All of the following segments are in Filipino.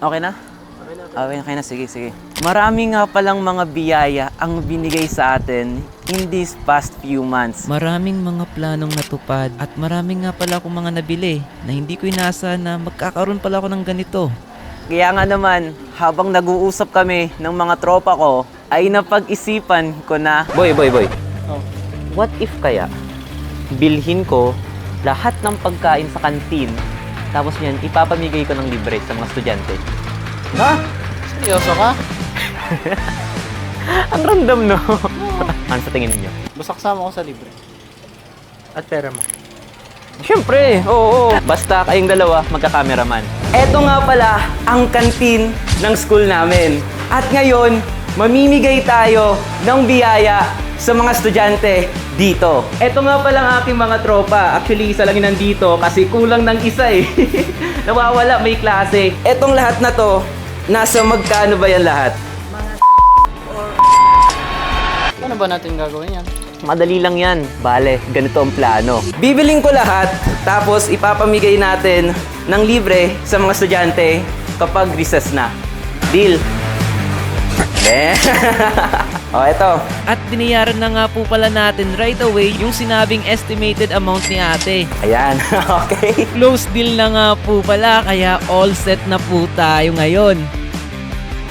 Okay na? Okay na. Sige. Marami nga palang mga biyaya ang binigay sa atin in these past few months. Maraming mga planong natupad at maraming nga pala akong mga nabili na hindi ko inasa na magkakaroon pala ako ng ganito. Kaya nga naman, habang nag-uusap kami ng mga tropa ko, ay napag-isipan ko na, Boy. What if kaya, bilhin ko lahat ng pagkain sa kantin, tapos yan, ipapamigay ko ng libre sa mga estudyante. Ha? Seryoso ka? Ang random, no? Ano sa tingin niyo? Basta kasama ko sa libre. At pera mo. Siyempre, oo. Basta kayong dalawa, magka-cameraman. Eto nga pala ang kantin ng school namin. At ngayon, mamimigay tayo ng biyaya sa mga estudyante dito. Eto nga pala ang aking mga tropa. Actually, isa lang yun nandito kasi kulang ng isa eh. Nawawala, may klase. Etong lahat na to, nasa magkano ba yan lahat? Ano ba natin gagawin yan? Madali lang yan. Bale, ganito ang plano. Bibiling ko lahat, tapos ipapamigay natin ng libre sa mga estudyante kapag recess na. Deal? O, eto. At binayaran na nga po pala natin right away yung sinabing estimated amount ni ate. Ayan, okay. Close deal na nga po pala kaya all set na po tayo ngayon.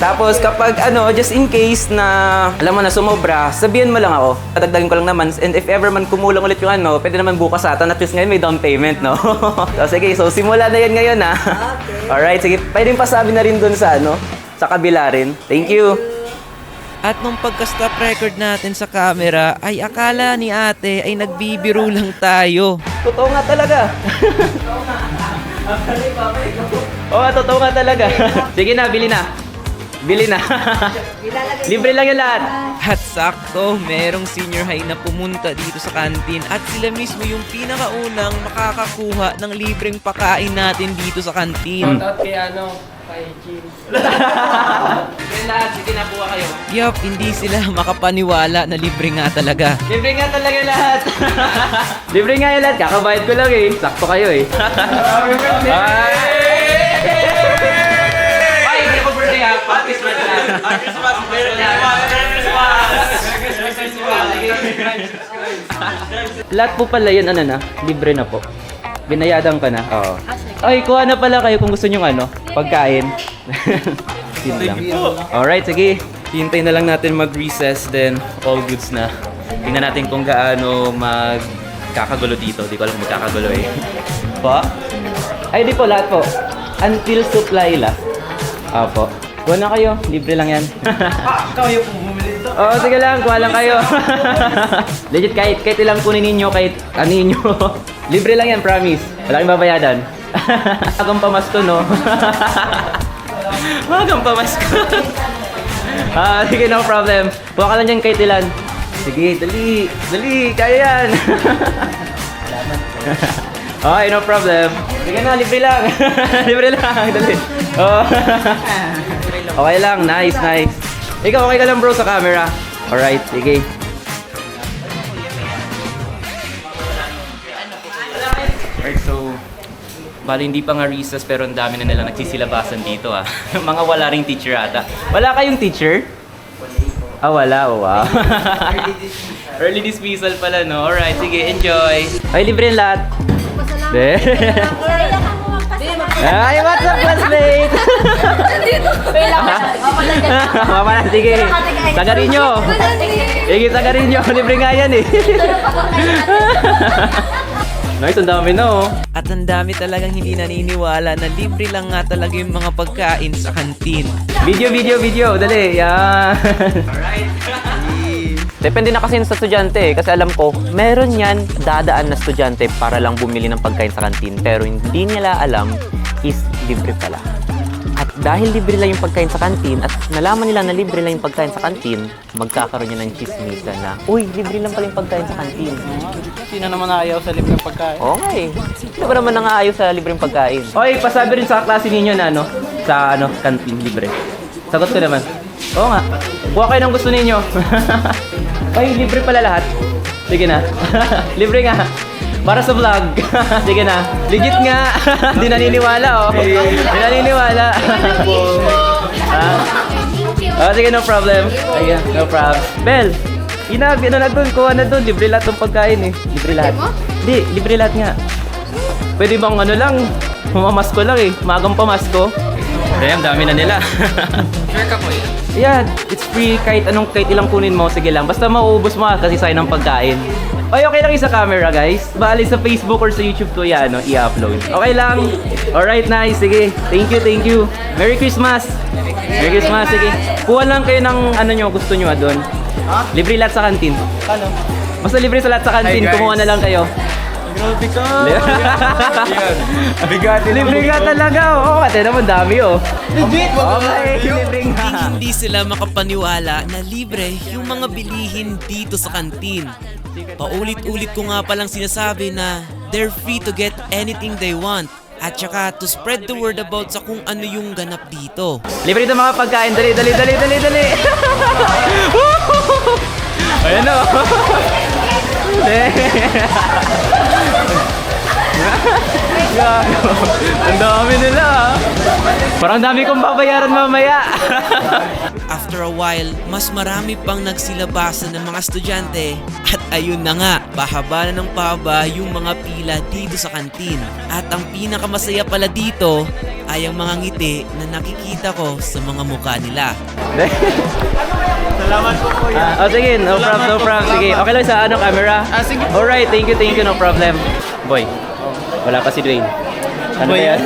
Tapos kapag just in case na alam mo na sumobra, sabihan mo lang ako. Tatagdagin ko lang naman. And if ever man kumulang ulit yung pwede naman bukas ata. At least ngayon may down payment, no? Sige, so simula na yan ngayon, ha? Okay. Alright, sige. Pwedeng pasabi na rin dun sa sa kabila rin. Thank you. At nung pagka-stop record natin sa camera, ay akala ni ate ay nagbibiro lang tayo. Totoo nga talaga. Oo, totoo nga talaga. Sige na, bili na. Libre lang yung lahat. At sakto, merong senior high na pumunta dito sa kantin at sila mismo yung pinakaunang makakakuha ng libreng pakain natin dito sa kantin. Shoutout kay kay Jim. Sige lahat, sige na kuha kayo. Yup, hindi sila makapaniwala na libre nga talaga. Libre nga talaga lahat. Libre nga yung lahat. Kakabayad ko lang eh. Sakto kayo eh. Ay, hindi ko birthday ha. Patis man lang. Christmas. Lahat po pala yan, libre na po. Binayadan ka na. Oo. Ay, kuha na pala kayo kung gusto nyo pagkain. Yun lang. Alright, sige. Hintay na lang natin mag-recess, then all goods na. Tingnan natin kung gaano magkakagulo dito. Di ko alam kung magkakagulo eh. Po? Ay, di po, lahat po. Until supply last. Opo. Kuha na kayo. Libre lang yan. Kayo po bumili ito. Oo, sige lang. Kuha lang kayo. Legit, kahit ilang kunin ninyo, kahit ninyo. Libre lang yan, promise. Wala kang babayadan. Magang pamasko, no? Magang pamasko. Sige, no problem. Kuha ka lang dyan kahit ilan. Sige, dali, kaya yan. Okay, no problem. Sige na, libre lang. Libre lang, dali. Oh. Okay lang, nice. Ikaw, okay ka lang bro sa camera. Alright, sige. Alright, so bali hindi pa nga recess pero ang dami na nilang nagsisilabasan dito Mga wala ring teacher ata. Wala kayong teacher? Wala. Wow. Early dismissal pala, no? Alright, sige, enjoy. Ay, libre yung lahat. Ay, what's up, classmate? Mama na, sige. Sagarin nyo. Sige, sagarin nyo. Libre nga yan eh. Nice, ang dami na At ang dami talagang hindi naniniwala na libre lang nga talaga yung mga pagkain sa kantin. Video. Dali, yan. Alright. Depende na kasi sa estudyante kasi alam ko, meron yan dadaan na estudyante para lang bumili ng pagkain sa kantin. Pero hindi nila alam is libre pala. At dahil libre lang yung pagkain sa kantin at nalaman nila na libre lang yung pagkain sa kantin, magkakaroon niya ng chismisa na, uy, libre lang pala yung pagkain sa kantin. Sino naman ayaw sa libreng pagkain? Oo nga eh. Sino ba naman nangaayos sa libreng pagkain? Oy, pasabi rin sa klase ninyo na sa kantin libre. Sagot ko naman. Oo nga. Kuha kayo ng gusto ninyo. Oy, libre pala lahat. Sige na. Libre nga. Para sa vlog. Sige na. Legit nga. Di naniniwala, oh. Di naniniwala. Ha? Oh, sige, no problem. Sige, no problem. Bel, ano na dun, kuha na dun. Libre lahat ng pagkain eh. Libre lahat. Hindi, libre lahat nga. Pwede bang ano lang, mamamasko lang eh. Magang pamasko. Damn, dami na nila. Sure ka po yan. Yeah, it's free. Kahit ilang kunin mo, sige lang. Basta mauubos mo kasi sayang ng pagkain. Ay, okay lang sa camera, guys. Bali sa Facebook or sa YouTube to yan, i-upload. Okay lang. Alright, nice. Sige. Thank you. Merry Christmas. Merry Christmas. Sige. Kuha lang kayo ng ano nyo, gusto nyo doon. Libre lahat sa kantin. Ano? Basta libre sa lahat sa kantin. Hi, guys. Kumuha na lang kayo. Grabe ka. Bigati Libre nga talaga. Oo, pati naman dami, oh. Legit! Okay, libre nga. Hindi sila makapaniwala na libre yung mga bilihin dito sa kantin. Paulit-ulit ko nga palang sinasabi na they're free to get anything they want. At saka to spread the word about sa kung ano yung ganap dito. Libre ito mga pagkain. Dali. Ayan o. Ang dami nila, ah. Parang dami kong babayaran mamaya. After a while, mas marami pang nagsilabasan ng mga estudyante. At ayun na nga, pahaba na ng pahaba yung mga pila dito sa kantin. At ang pinakamasaya pala dito ay ang mga ngiti na nakikita ko sa mga mukha nila. Salamat po po yan. Sige, no problem. Sige, okay lang sa camera? Sige. Alright, thank you, no problem. Boy, wala pa si Dwayne. Ano ba Boy, yan?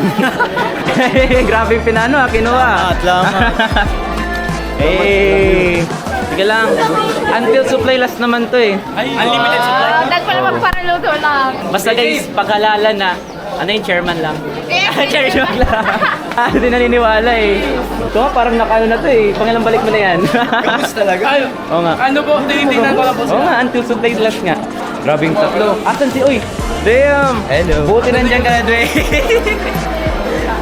Grabe yung pinano, kinuha. Salamat. Sige lang. Until supply last naman to eh. Unlimited supply. Nagpala magparaluto lang. Basta guys, pagkalala na, ano yung chairman lang? Chairman lang. Hindi naniniwala eh. Ito nga, parang nakano na to eh. Pangilang balik mo na yan. Kamus talaga. Oo nga. Ano po? Tinitingnan ko lang po Oo nga, until supply last nga. Grabe yung tatlo. Asan si, uy? Damn! Hello. Buti nandiyan ka na, Dwayne.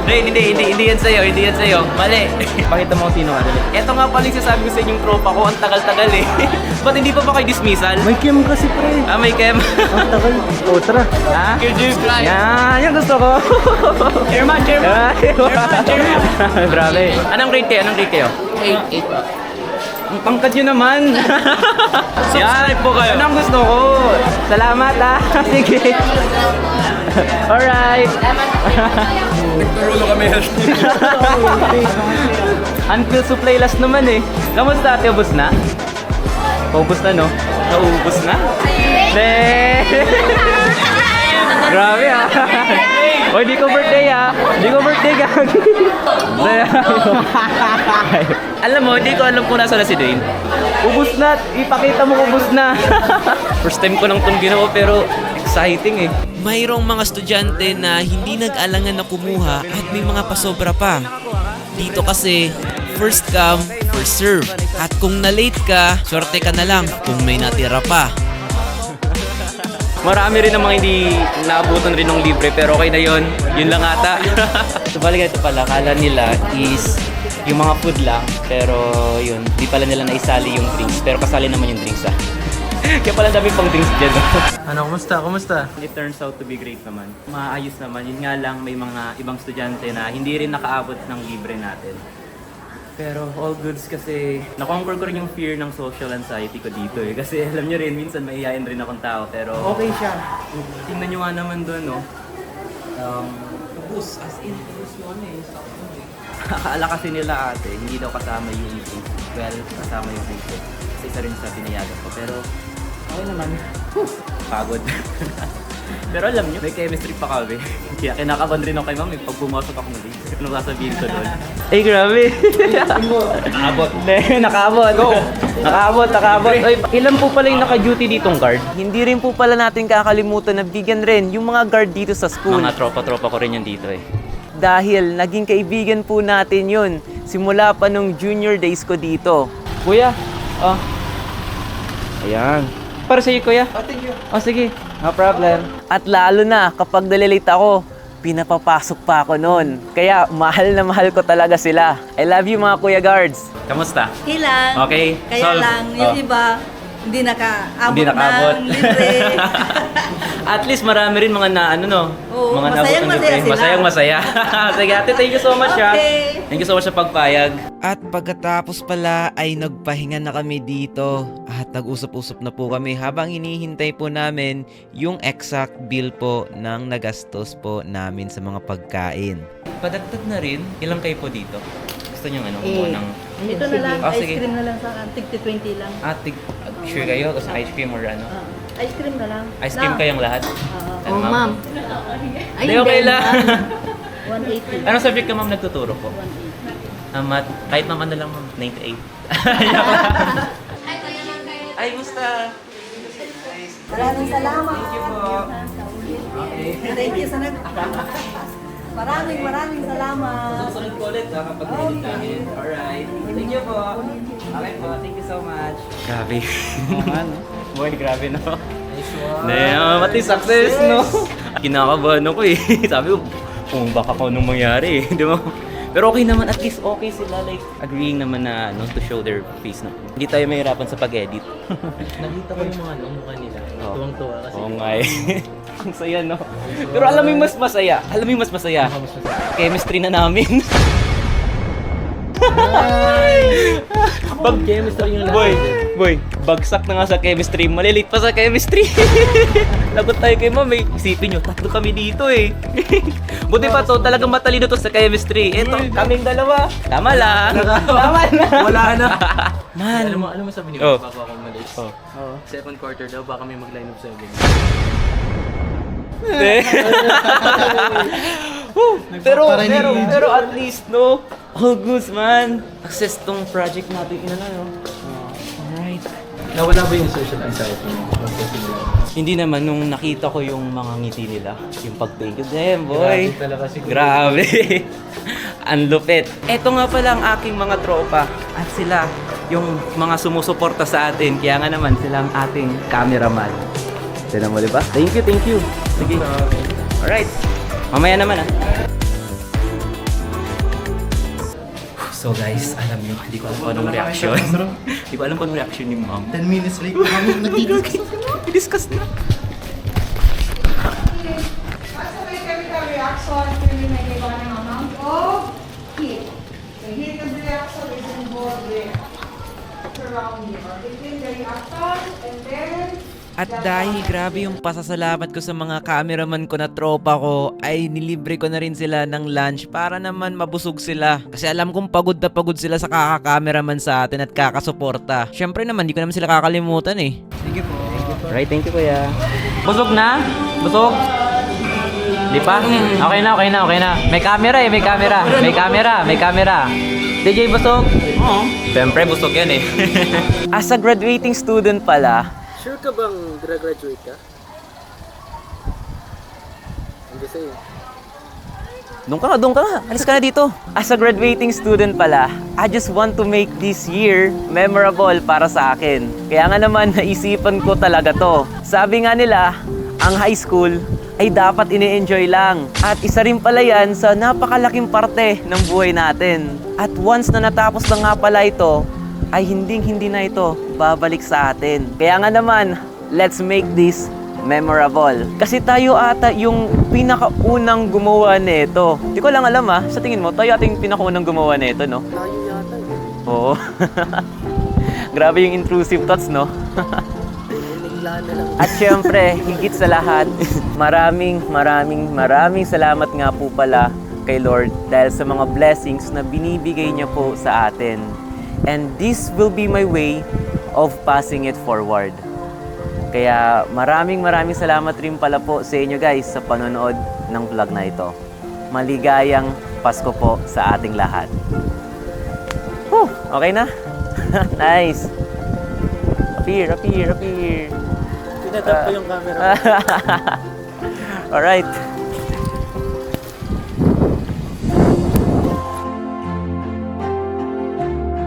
Dwayne, hindi yan sa'yo. Mali. Pakita mo kung sino ka, dali. Ito nga pala yung sasabi ko sa inyong tropa ko. Ang tagal-tagal eh. Ba't hindi pa ba kayo dismissal? May cam kasi pre. May cam. Ang tagal. O, tara. Ha? KJ Fly. Yan gusto ko. Chairman. Grabe. Anong grade kayo? 8. Ang pangkad nyo naman. Subscribe po kayo. Yan ang gusto ko. Salamat ah. Sige. Alright. Nagturulo kami. Until supply last naman eh. Kamusta ate? Ubus na? Paubos na no? Naubos na? Grabe ah. Oy, di ko birthday ah. Di ko birthday gag. Alam mo, di ko alam kung nasa na si Dwayne. Ubus na. Ipakita mo ubus na. First time ko lang itong ginawa pero exciting eh. Mayroong mga estudyante na hindi nag-alangan na kumuha at may mga pasobra pa. Dito kasi, first come, first serve. At kung na-late ka, swerte ka na lang kung may natira pa. Marami rin namang hindi naabutan rin ng libre pero okay na yun. Yun lang ata. So balik ito pala, kala nila is yung mga food lang pero yun, di pala nila naisali yung drinks pero kasali naman yung drinks ah. Kaya pala dami pang drinks dyan. Ano, kumusta? It turns out to be great naman. Maayos naman. Yun nga lang may mga ibang estudyante na hindi rin nakaabot ng libre natin. Pero all goods kasi na-conquer ko rin yung fear ng social anxiety ko dito eh. Kasi alam nyo rin, minsan maiyain rin akong tao. Pero okay siya. Tingnan nyo nga naman doon, no? Ubus, as in, ubus mo eh. Akala kasi nila ate, hindi daw kasama yung drinks. Well, kasama yung drinks eh. Kasi isa rin sa pinayagan ko. Pero okay naman. Pagod. Pero alam nyo, may chemistry pa kami. Kaya kinakaban rin ako kay mami pag pumasok ako muli. Ano sasabihin ko doon? Ay, grabe! Nakaabot. Nakaabot. Go! Nakaabot. Ay, ilan po pala yung naka-duty ditong guard? Hindi rin po pala natin kakalimutan na bigyan rin yung mga guard dito sa school. Mga tropa-tropa ko rin yun dito eh. Dahil naging kaibigan po natin yun simula pa nung junior days ko dito. Kuya, ayan. Para sa'yo, kuya. Thank you. Sige. No problem. At lalo na kapag nalilate ako, pinapapasok pa ako noon. Kaya mahal na mahal ko talaga sila. I love you mga kuya guards. Kamusta? Ilan? Okay, Kaya solve. lang, yung Oh. iba, hindi nakaabot Hindi nakaabot. ng libre. At least marami rin mga na ano no. Oo, mga naabot ng masayang-masaya libre. sila. Masayang-masaya. Sige ate, thank you so much ha. Okay. Thank you so much sa pagpayag. At pagkatapos pala ay nagpahinga na kami dito at nag-usap-usap na po kami habang hinihintay po namin yung exact bill po ng nagastos po namin sa mga pagkain. Padagdag na rin, ilang kayo po dito? Gusto niyo ano, kumuha ng Ito na lang, Oh, ice sige. cream na lang sa akin. Tig 20 lang. atig, sure kayo? Gusto ice cream or ano? Ice cream na lang. Ice cream kayong lahat? Oh, ma'am. Ay, Hindi, okay lang. 180. Anong subject ka ma'am nagtuturo po? 180. Math. Kahit ma'am ano lang ma'am, 98. Ay, musta? Maraming salamat. Thank you po. Thank you sa Maraming salamat. Susunod ko ulit kapag nailit namin. Alright. Thank you po. Okay po, thank you so much. Grabe. Boy, grabe no. Nice one. At least success no. Kinakabahan ako eh. Sabi ko, kung baka ko anong mangyari eh. Di ba? Pero okay naman, at least okay sila. Like, agreeing naman na no, to show their face na hindi tayo mahirapan sa pag-edit. Nakita ko yung mga mukha nila. Oh. Tuwang-tuwa kasi. Oo nga eh. Ang saya no. Pero alam mo yung mas masaya. Alam mo yung mas masaya. Chemistry na namin. Pag chemistry yung lahat. Boy, bagsak na nga sa chemistry. Malilate pa sa chemistry. Lagot tayo kay ma'am eh. Isipin nyo, tatlo kami dito eh. Buti pa to, talagang matalino to sa chemistry. Eto, kaming dalawa. Tama lang. Tama lang. Wala na. Man. Alam mo sabi ni Oh. bago ako umalis. Second quarter daw, baka may mag-line up 7. pero at least no, all goods man. Success tong project natin no. Alright. Nawala ba yung social anxiety mo? Hindi naman nung nakita ko yung mga ngiti nila, yung pag-thank you them, boy. Grabe talaga siguro. Grabe. Ang lupit. Ito nga pala ang aking mga tropa at sila yung mga sumusuporta sa atin. Kaya nga naman sila ang ating cameraman. Tignan mo, di ba? Thank you. Sige. Alright. Mamaya naman ah. So guys, alam nyo, hindi ko alam kung anong reaction. Hindi ko alam kung anong reaction ni ma'am. 10 minutes late pa kami. I-discuss na. Basta may chemical reaction, hindi may kailangan ng amount of heat. The heat of the reaction is involved with surrounding or between the reaction and then At dahil grabe yung pasasalamat ko sa mga cameraman ko na tropa ko, ay nilibre ko na rin sila ng lunch para naman mabusog sila. Kasi alam kong pagod na pagod sila sa kaka-cameraman sa atin at kakasuporta. Syempre naman, di ko naman sila kakalimutan eh. Alright, thank you kuya. Busog na? Busog? Di pa? Okay na. May camera. DJ, busog? Oo. Siyempre, busog yan eh. As a graduating student pala, Sure ka bang graduate ka? Hindi sa'yo. doon ka nga. Alis ka na dito. As a graduating student pala, I just want to make this year memorable para sa akin. Kaya nga naman, naisipan ko talaga to. Sabi nga nila, ang high school ay dapat ini-enjoy lang. At isa rin pala yan sa napakalaking parte ng buhay natin. At once na natapos na nga pala ito, ay hindi na ito babalik sa atin. Kaya nga naman, let's make this memorable. Kasi tayo ata yung pinakaunang gumawa nito. Di ko lang alam sa tingin mo, tayo ata yung pinakaunang gumawa nito, no? Tayo yata eh. Oo. Grabe yung intrusive thoughts, no? Naglaan na lang. At syempre, higit sa lahat, maraming salamat nga po pala kay Lord dahil sa mga blessings na binibigay niya po sa atin. And this will be my way of passing it forward. Kaya maraming salamat rin pala po sa inyo guys sa panonood ng vlog na ito. Maligayang Pasko po sa ating lahat. Whew, okay na? Nice. Appear. Tinatap ko yung camera. Alright.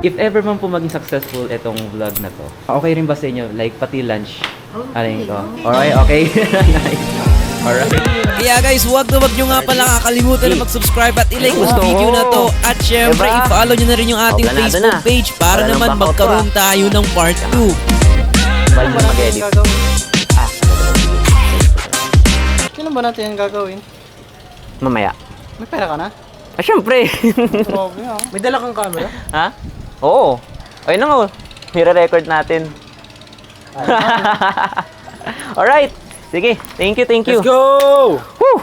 If ever man po maging successful itong vlog na to, okay rin ba sa inyo? Like, pati lunch? Alin ko? Alright, okay. Nice. Alright. Kaya guys, wag nyo nga pala kakalimutan na mag-subscribe at i-like ang video na to. At syempre, Diba? i-follow nyo na rin yung ating Oh, planado Facebook na. page para Wala nang naman backup magkaroon tayo ng part 2. Mahal na mag-edit. Ah, Kailan ba natin yung gagawin? mamaya. May pera ka na? Ah, syempre. Grabe ah. May dala kang camera? Ha? Oo. Ayun na nga. Nire-record natin. Alright. Sige. Thank you, thank you. Let's go! Whew!